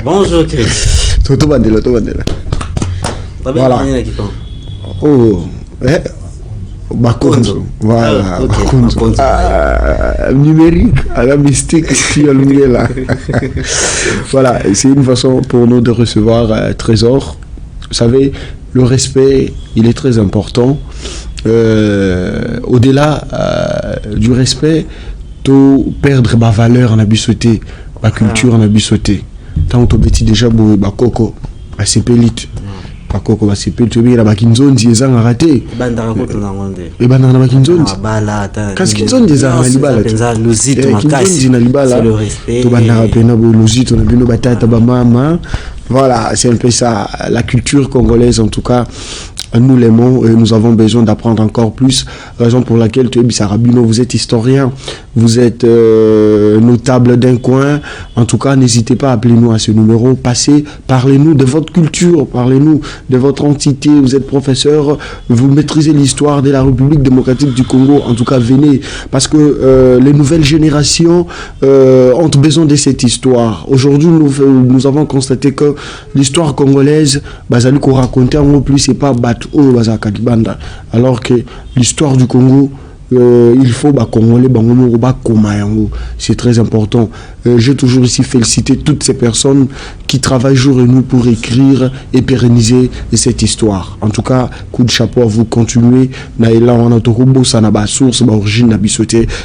Bonjour Chris. Toto Bandela. Voilà. Oh, Bakonzo. Voilà, Bakonzo. Numérique, à la mystique, Voilà, c'est une façon pour nous de recevoir Trésor. Vous savez, le respect, il est très important. Au-delà du respect, tout perdre ma valeur en abussoté, ma culture en abussoté. Tant que tu déjà bakoko, ma sépélite. Bakoko, ma sépélite, tu es là, bakinzonzi, ils ont raté. Et ben dans la bakinzonzi. Qu'est-ce qu'ils ont déjà en libala? C'est le respect. Tu vas dans la pena, lozit, on a vu nos batailles, mama. Voilà, c'est un peu ça. La culture congolaise, en tout cas, nous l'aimons et nous avons besoin d'apprendre encore plus. Raison pour laquelle tu es Bissarabino, vous êtes historien, vous êtes notable d'un coin. En tout cas, n'hésitez pas à appeler nous à ce numéro. Passez, parlez-nous de votre culture, parlez-nous de votre entité. Vous êtes professeur, vous maîtrisez l'histoire de la République démocratique du Congo. En tout cas, venez, parce que les nouvelles générations ont besoin de cette histoire. Aujourd'hui, nous avons constaté que l'histoire congolaise, bazali ko raconter en plus, c'est pas battu au bazakadibanda, alors que l'histoire du Congo, il faut Congolais, c'est très important. J'ai toujours ici félicité toutes ces personnes qui travaillent jour et nuit pour écrire et pérenniser cette histoire. En tout cas, coup de chapeau à vous, continuez.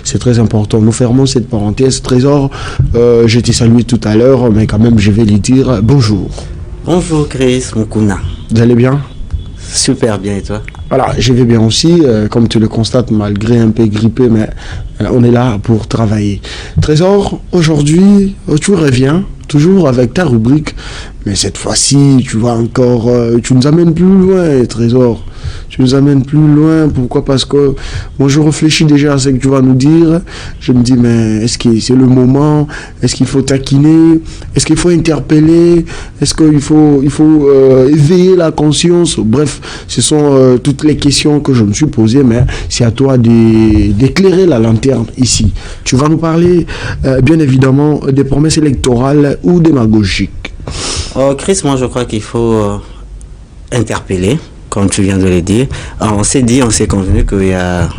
C'est très important. Nous fermons cette parenthèse. Trésor, je t'ai salué tout à l'heure, mais quand même, je vais lui dire bonjour. Bonjour Chris Mukuna. Vous allez bien? Super bien, et toi? Voilà, je vais bien aussi, comme tu le constates, malgré un peu grippé, mais on est là pour travailler. Trésor, aujourd'hui, tu reviens, toujours avec ta rubrique, mais cette fois-ci, tu vas encore, tu nous amènes plus loin, Trésor. Tu nous amènes plus loin. Pourquoi? Parce que moi, je réfléchis déjà à ce que tu vas nous dire. Je me dis, mais est-ce que c'est le moment? Est-ce qu'il faut taquiner? Est-ce qu'il faut interpeller? Est-ce qu'il faut éveiller la conscience? Bref, ce sont toutes les questions que je me suis posées, mais c'est à toi d'éclairer la lanterne ici. Tu vas nous parler, bien évidemment, des promesses électorales ou démagogiques. Chris, moi, je crois qu'il faut interpeller. Comme tu viens de le dire, on s'est convenu qu'il y a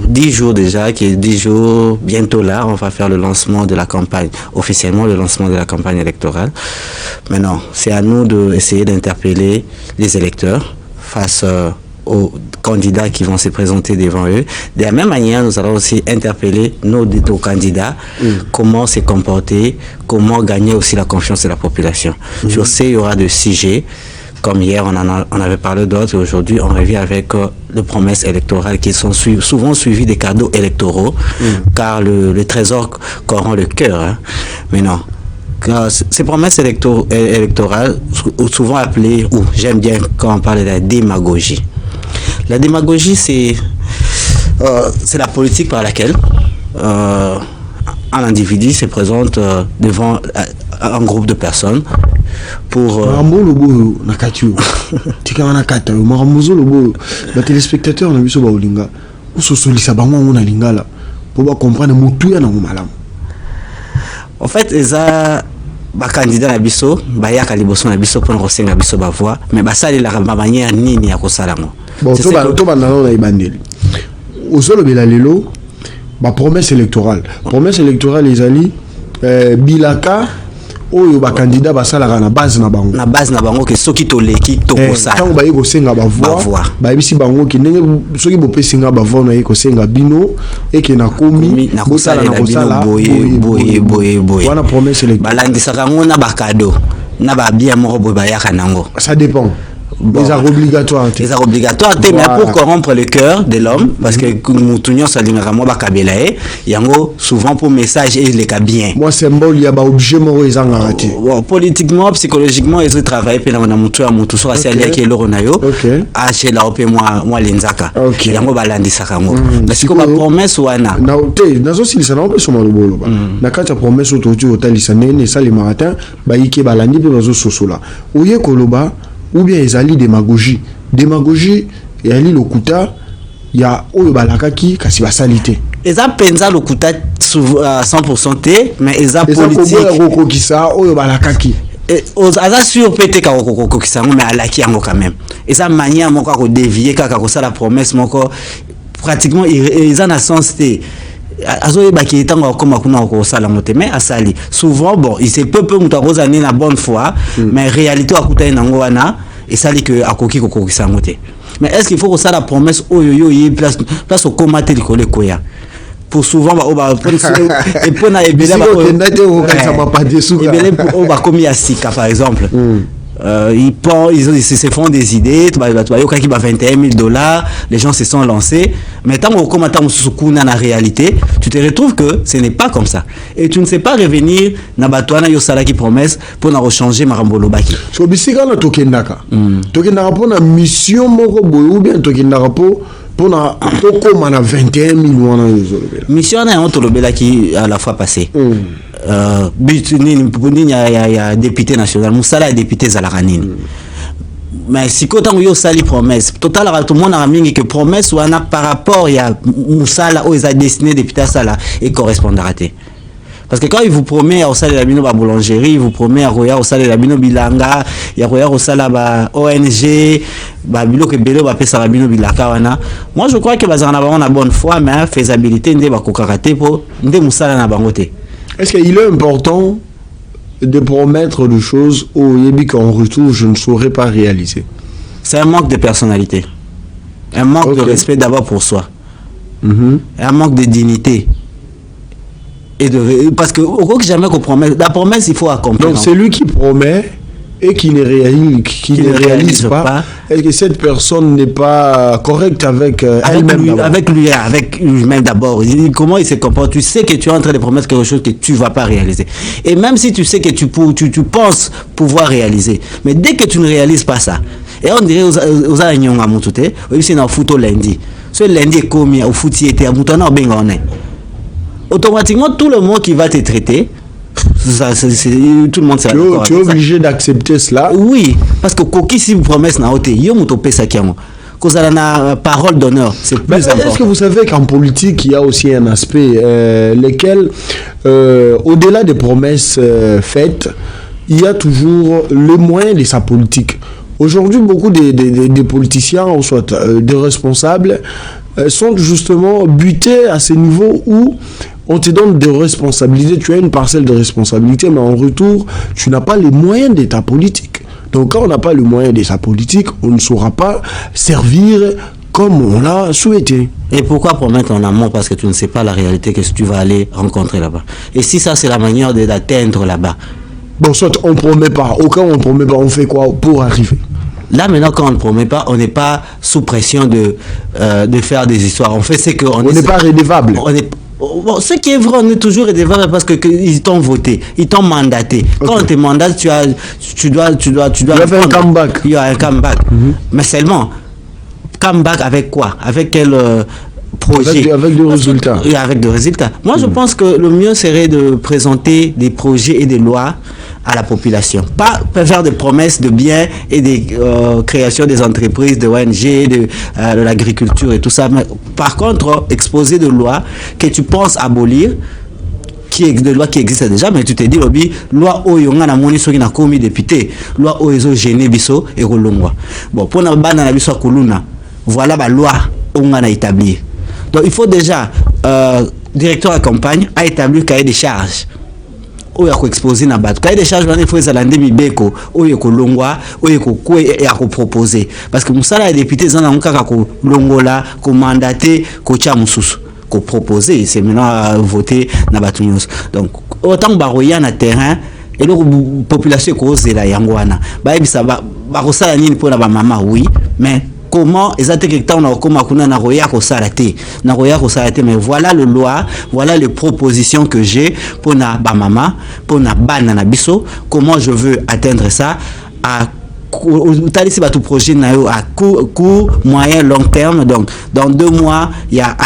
10 jours déjà, qui est 10 jours, bientôt là, on va faire le lancement de la campagne, officiellement le lancement de la campagne électorale. Maintenant, c'est à nous d'essayer d'interpeller les électeurs face aux candidats qui vont se présenter devant eux. De la même manière, nous allons aussi interpeller nos candidats, comment se comporter, comment gagner aussi la confiance de la population. Je sais, il y aura des sujets. Comme hier, on avait parlé d'autres, et aujourd'hui, on revient avec les promesses électorales qui sont souvent suivies des cadeaux électoraux, car le trésor corrompt le cœur. Hein. Mais non, car ces promesses électorales, souvent appelées, ou j'aime bien quand on parle de la démagogie. La démagogie, c'est la politique par laquelle un individu se présente devant un groupe de personnes pour les téléspectateurs na biso ba olinga usosolisa bango na lingala pour comprendre mutu ya na malamu. En fait, eza ba candidat na biso ba yaka liboso na biso pour kosenga biso ba voix, mais ba sali la manière nini ya kosala ngo. Bon, to ba na ibandeli. Osolo bela lelo ba promesse électorale. Promesse électorale ezali bilaka oyo ba candidat basalaka na base na bango ke soki toleki tokosala tango bayi kosenga ba voix bayebisi bango ki ndenge soki bopesinga ba voix na yi kosenga bino eke na komi kosala na kosala boye wana promesse électorale balandisaka ngo na bakado na ba bien moko boye bayaka nango. Ça dépend. Bon. Les obligatoires. Les obligatoires, mais pour corrompre le cœur de l'homme, parce que Moutounion Salimera Moba Kabelae, Yango, souvent pour message et les cas bien. Moi, symbole, il y a pas objet mort, ils ont arrêté. Politiquement, psychologiquement, ils ont travaillé, puis là, on a montré à Moutou, soit c'est qui est l'Oronayo, à chez la OP, moi, l'Inzaka. Yango Balandi Sakango. Mais c'est comme la promesse ou Anna. Dans aussi, ça n'a pas sur le bolo. Na kata promesse autour du hôtel, il s'en est, ça les maratins, Baïke Balandi, puis dans Sosola. Ouye Koloba, ou bien ils allient démagogie et allient le kuta, il y a oyo balakaki kasi basalité. Eza penza lokuta à 100% T, mais ils ont politique. Aza sur pété ka kokisango mais alaki yango quand même. Et ça manière moko ko dévier ka ça la promesse moko pratiquement ils en a sens té. Azo ba ki tango comme kuna ko sala moté mais asali. Souvent bon, il se peut muta kozani na bonne foi, mais réalité akuta nango wana et sali que akoki ko kokisango té. Mais est-ce qu'il faut que ça la promesse oyoyo y place au commater de coller koya? Pour souvent et pour na ebele ba commis à Sika par exemple ils se font des idées qui va $21,000 les gens se sont lancés mais tant qu'on commence à la réalité tu te retrouves que ce n'est pas comme ça et tu ne sais pas revenir na batwana yo sala qui promesse pour na rechanger marambolo baki so bisika na tokendaka pour na mission moko boyo ou bien tokendaka pour na tokoma na 21,000 wana mission na on tolobela qui à la fois passée but ni ya député national musala député zalaranine mais si quand on yo sali promesse total tout le monde a mingi que promesse wana par rapport ya musala aux a destiné député sala et correspondra té parce que quand il vous promet au salaire la bino ba boulangerie, il vous promet à roya au salaire la bino bilanga, ya roya au salaire ba ONG, ba bilo que belo ba pesa la bino bilaka wana. Moi je crois que bazana ba on a bonne foi mais faisabilité ndé ba kokaraté pour ndé musala na bangoté. Est-ce qu'il est important de promettre des choses au yebi qu'en retour je ne saurais pas réaliser? C'est un manque de personnalité. Un manque de respect d'abord pour soi. Un manque de dignité. Parce que jamais qu'on promet, la promesse il faut accomplir. Donc c'est lui qui promet et qui ne réalise pas. Est-ce que cette personne n'est pas correcte avec elle-même? Avec lui-même d'abord. Comment il se comporte? Tu sais que tu es en train de promettre quelque chose que tu ne vas pas réaliser. Et même si tu sais que tu penses pouvoir réaliser, mais dès que tu ne réalises pas ça, et on dirait aux Anyonga Moutouté, c'est dans le foot au lundi. Ce lundi est commis au foot, il était à Moutana au Bengané. Automatiquement, tout le monde qui va te traiter, tout le monde sera d'accord. Tu es obligé d'accepter cela. Oui, parce que Koki, si vous promettez, il y a une parole d'honneur. C'est plus important. Est-ce que vous savez qu'en politique, il y a aussi un aspect lequel, au-delà des promesses faites, il y a toujours le moyen de sa politique. Aujourd'hui, beaucoup des politiciens, ou soit des responsables, sont justement butés à ce niveau où on te donne des responsabilités, tu as une parcelle de responsabilité, mais en retour, tu n'as pas les moyens de ta politique. Donc quand on n'a pas le moyen de sa politique, on ne saura pas servir comme on l'a souhaité. Et pourquoi promettre en amont? Parce que tu ne sais pas la réalité que tu vas aller rencontrer là-bas. Et si ça, c'est la manière d'atteindre là-bas. Bon, soit on ne promet pas. Au cas où on ne promet pas, on fait quoi pour arriver? Là, maintenant, quand on ne promet pas, on n'est pas sous pression de faire des histoires. On fait ce qu'on on n'est pas redevable. Bon, ce qui est vrai, on est toujours redevable parce qu'ils t'ont voté, ils t'ont mandaté. Quand on te mandate, tu dois faire un comeback. Il y a un comeback. Mais seulement, comeback avec quoi? Avec quel projet? Avec des résultats. Avec des résultats. Moi, je pense que le mieux serait de présenter des projets et des lois à la population. Pas faire des promesses de biens et des créations des entreprises, de ONG, de l'agriculture et tout ça. Mais, par contre, exposer des lois que tu penses abolir, des lois qui existent déjà, mais tu te dis, loi oyonga na moni soki na komi député, loi oyezo gêné biso et rolongwa. Bon, pour na bana na biso kuluna, voilà la loi on a établi. Donc il faut déjà directeur de campagne a établi cahier des charges. Oya ko exposer na bat. Cahier des charges il faut ezalande mibeko, oya ko longwa, oya ko et à ko proposer parce que musala ya député zana nkaka ko longola, ko mandater, ko tia mususu. Qu'on proposer, c'est maintenant voter na batunyos. Donc autant baroya na terrain et la population cause la yangwana. Ba ebisa ba kosala nini pour la maman oui, mais comment exactement on a comme kuna na roya ko salaté. Na roya ko salaté mais voilà le loi, voilà les propositions que j'ai pour na ba maman, pour na bana na biso, comment je veux atteindre ça à tout projet à court, moyen, long terme. Donc, dans 2 mois, il y a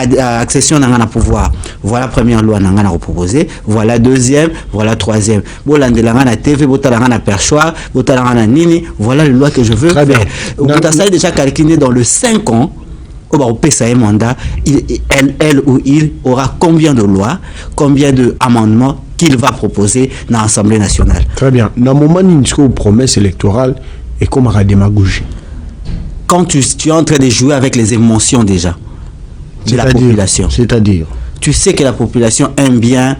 accession à pouvoir. Voilà la première loi que nous proposée. Voilà deuxième, voilà troisième. Voilà la TV, voilà la perchoir, voilà la nini. Voilà la loi que je veux faire. Vous avez déjà calculé dans le 5 ans. au PSA mandat, elle ou il aura combien de lois, combien d'amendements qu'il va proposer dans l'Assemblée nationale. Très bien. Dans le moment où il y a une promesse électorale, et comme la démagogie. Quand tu es en train de jouer avec les émotions déjà de la population. C'est-à-dire tu sais que la population aime bien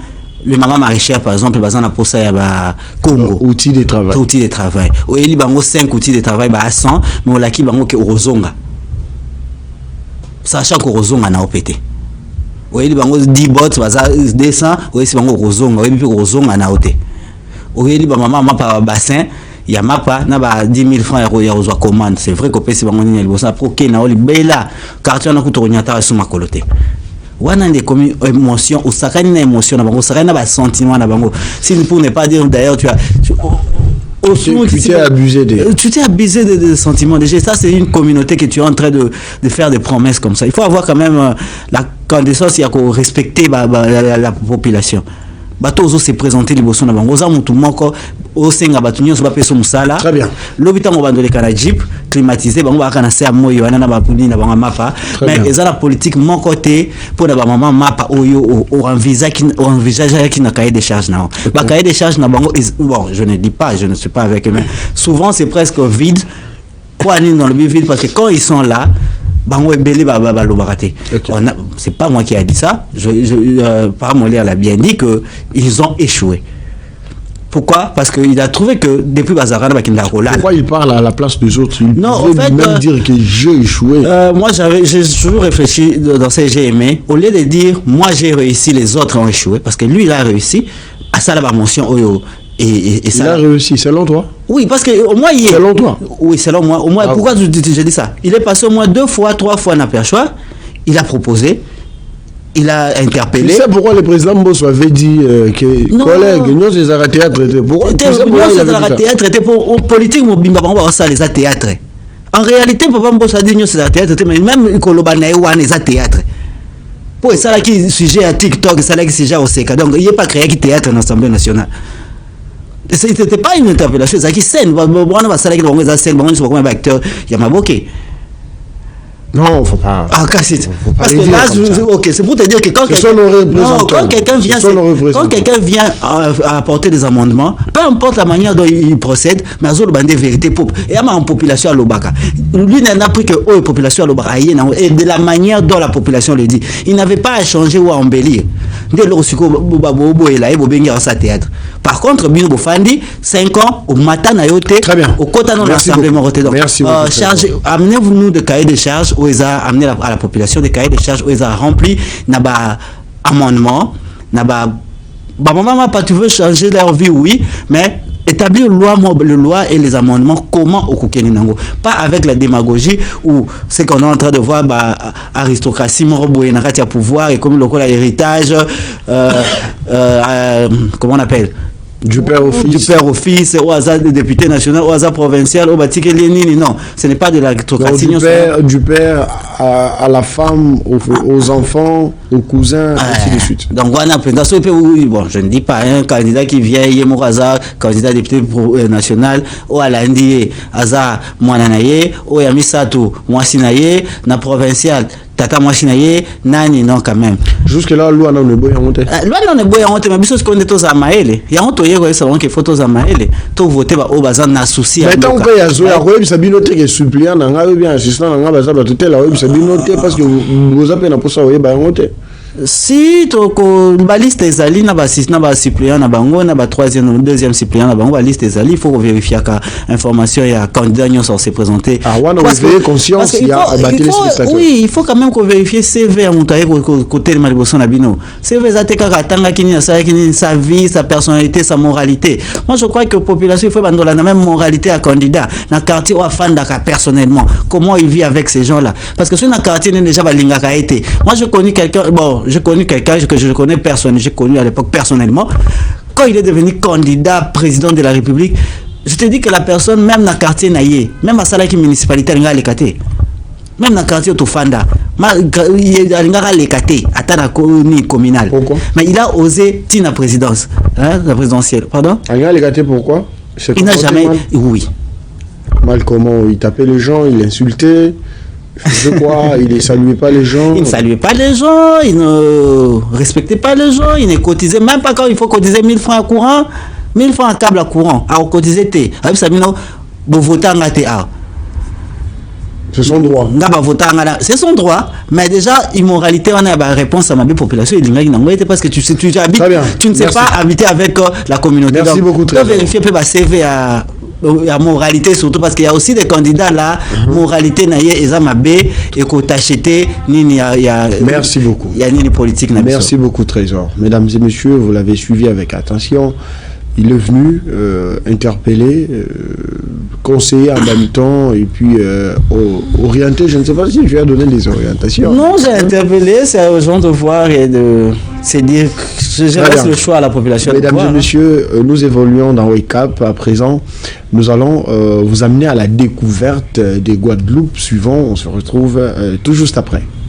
le maman maraîchère, par exemple, basant pour ça, il y a Congo. Outils de travail. Outils de travail. Ou il y a 5 outils de travail à 100, mais on a qui est au Rozonga. Sachant qu'au Rozonga n'a pas pété. Ou il y a 10 bots, 200, ou il y a au Rozonga, ou il y a au Rozonga n'a pas pété. Ou il y a maman par bassin, il y a pas 10 000 francs il y a aux commandes. C'est vrai qu'au pays, c'est un peu ça. Pour qu'il y ait une quartier, on a coûté un sur ma coloté. Wana des émotions ou ça une émotion na bango ça un sentiment na bango si pour ne pas dire d'ailleurs tu t'es abusé des sentiments déjà ça c'est une communauté que tu es en train de faire des promesses comme ça il faut avoir quand même la connaissance il y a qu'on respecter la population bateau se présenter les bossons na bango za mutu moko au senga batunyo ba peso musala très bien lobita ngo bandole kana jeep climatisé bango ba kana se amoyo wana na bapuni na bango mapa mais eza la politique mon côté pour na ba maman mapa oyo envisage qui na cahier de charge na ba cahier de charge na bango bon je ne dis pas je ne suis pas avec eux mais souvent c'est presque vide quoi ni dans le vide parce que quand ils sont là c'est pas moi qui a dit ça. Par Molière l'a bien dit que ils ont échoué. Pourquoi? Parce qu'il a trouvé que depuis Bazarana, pourquoi il parle à la place des autres? Non, en fait, même dire que j'ai échoué. Moi, j'ai toujours réfléchi dans ce j'ai aimé. Au lieu de dire moi j'ai réussi, les autres ont échoué, parce que lui il a réussi. À ça la mention et ça. Il a réussi, selon toi? Oui, parce que au moins il est. Selon toi? Oui, selon moi. Au moins, pourquoi je dis ça? Il est passé au moins 2 fois, 3 fois n'a pas le choix. Il a proposé. Il a interpellé. Tu sais pourquoi le président Mbosso avait dit que collègues, nous les arrêtés à traiter. Pourquoi il avait dit ça? Pour politique, les théâtre. En réalité, Papa Mbosso a dit nous les théâtre, mais même Kolobanaï ou les théâtre. Pour ça là qui sujet à TikTok, ça là qui sujet au CK. Donc il n'y a pas créé qui théâtre dans l'Assemblée nationale. C'était pas une interpellation, c'est qui scène. On va saler que les scène, on va acteur, il y a Maboké. Non, faut pas. Ah, casse-it. Parce que là, ok, c'est pour te dire que quand quelqu'un vient apporter des amendements, peu importe la manière dont il procède, mais il y a des vérités pour. Et il y a une population à l'Obaka. Lui n'a appris que la population à l'Obaka, et de la manière dont la population le dit. Il n'avait pas à changer ou à embellir. Par contre, Bino Bofandi, 5 ans, au matin, très bien. Au côté de l'Assemblée Moroté. Merci beaucoup. Amenez-nous de cahiers de charges où ils ont amené à la population des cahiers de charges où ils ont rempli n'aba amendement n'aba maman pas tu veux changer leur vie oui mais établir le loi et les amendements comment au Koukeninango pas avec la démagogie ou ce qu'on est en train de voir aristocratie moroboé n'a pas pouvoir et comme le héritage comment on appelle du père au fils, au hasard des députés nationaux, au hasard provincial, au bâti non, ce n'est pas de l'aristocratie. Du père à la femme, aux enfants, aux cousins, ainsi de suite. Donc, bon, je ne dis pas, un candidat qui vient, il est hasard, candidat député national, au Alandi, hasard, Mouananaye, au Yamisato, Mouassinaye, na provincial. Tata Mwashinaye, nani non quand même. Jusque là, loi non ne boya honte. Loi non ne boya honte, mais biso ce qu'on est tous à Maëlle. Il y a honte yego ça on que photos à Maëlle. To voter ba obaza na souci. Mais tant que ya zo ya ko bisa binote que suppliant na nga bien assistant na nga baza ba tout la bisa binote parce que vous appelez na posa oye ba honte. Si toko ba liste ezali na ba assistant ba suppléant na bango na ba deuxième suppléant na bango ba liste ezali il faut vérifier ka information ya candidat nyo s'est présenté. Ah ouais, on veut conscience il y a battu les. Oui, il faut quand même qu'on vérifie CV à montailler côté de Maliboson Abino. CV zateka katanga kini sa vie, sa personnalité, sa moralité. Moi je crois que la population il faut bandola la même moralité à candidat na quartier ou à Fandaka personnellement. Comment il vit avec ces gens-là parce que sur na quartier n'est déjà ba lingaka été. Moi je connais quelqu'un j'ai connu quelqu'un que je connais personnellement, j'ai connu à l'époque personnellement. Quand il est devenu candidat président de la République, je te dis que la personne, même dans le quartier Naye, même à Salaki municipalité, elle a l'écaté. Même dans le quartier Tofanda, il a l'écaté, à la communale. Pourquoi? Mais il a osé tirer la présidence, hein, la présidentielle. Pardon? Il a l'écaté pourquoi? Il n'a jamais. Mal. Oui. Mal comment? Il tapait les gens, il insultait. faisait quoi? Il ne saluait pas les gens. Il ne saluait pas les gens, il ne respectait pas les gens, il ne cotisait même pas quand il faut cotiser 1000 francs à courant, 1000 francs à câble à courant. À cotiser, c'est son droit. C'est son droit, mais déjà, immoralité, on a la réponse à ma population. Parce que tu habites, tu ne sais pas habiter avec la communauté. Merci beaucoup, tu dois vérifier le CV à moralité, surtout parce qu'il y a aussi des candidats là, moralité, et qu'on t'achète, merci beaucoup. Il y a une politique. Merci beaucoup, Trésor. Mesdames et messieurs, vous l'avez suivi avec attention. Il est venu interpeller, conseiller en même temps et puis orienter. Je ne sais pas si je vais donner des orientations. Non, j'ai interpellé, c'est aux gens de voir et de se dire, je laisse le choix à la population. Mesdames et messieurs, nous évoluons dans Wake Up. À présent, nous allons vous amener à la découverte des Guadeloupe suivants. On se retrouve tout juste après.